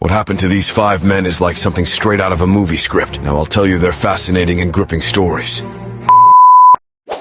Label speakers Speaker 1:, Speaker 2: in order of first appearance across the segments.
Speaker 1: What happened to these 5 men is like something straight out of a movie script. Now I'll tell you their fascinating and gripping stories.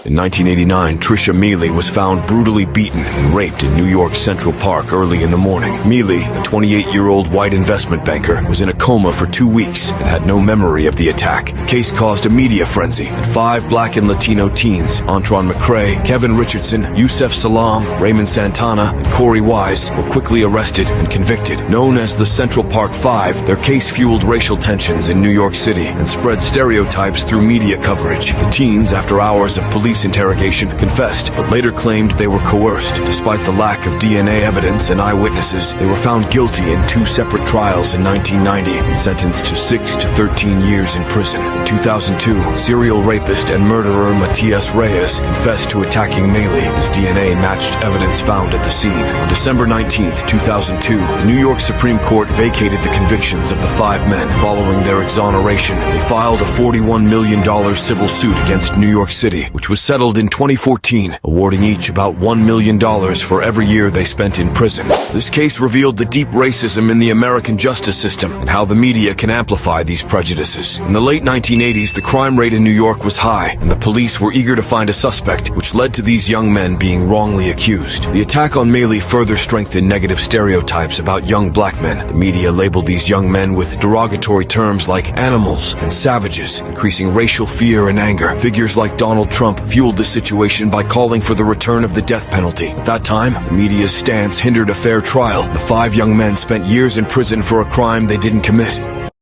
Speaker 1: In 1989, Trisha Meili was found brutally beaten and raped in New York's Central Park early in the morning. Meili, a 28-year-old white investment banker, was in a coma for 2 weeks and had no memory of the attack. The case caused a media frenzy, and 5 Black and Latino teens, Antron McCray, Kevin Richardson, Yusef Salaam, Raymond Santana, and Korey Wise, were quickly arrested and convicted. Known as the Central Park Five, their case fueled racial tensions in New York City and spread stereotypes through media coverage. The teens, after hours of police interrogation, confessed, but later claimed they were coerced. Despite the lack of DNA evidence and eyewitnesses, they were found guilty in 2 separate trials in 1990 and sentenced to 6 to 13 years in prison. In 2002, serial rapist and murderer Matias Reyes confessed to attacking Meili. His DNA matched evidence found at the scene. On December 19, 2002, the New York Supreme Court vacated the convictions of the 5 men. Following their exoneration, they filed a $41 million civil suit against New York City, which was settled in 2014, awarding each about $1 million for every year they spent in prison. This case revealed the deep racism in the American justice system and how the media can amplify these prejudices. In the late 1980s, the crime rate in New York was high, and the police were eager to find a suspect, which led to these young men being wrongly accused. The attack on Meili further strengthened negative stereotypes about young black men. The media labeled these young men with derogatory terms like animals and savages, increasing racial fear and anger. Figures like Donald Trump fueled the situation by calling for the return of the death penalty. At that time, the media's stance hindered a fair trial. The 5 young men spent years in prison for a crime they didn't commit.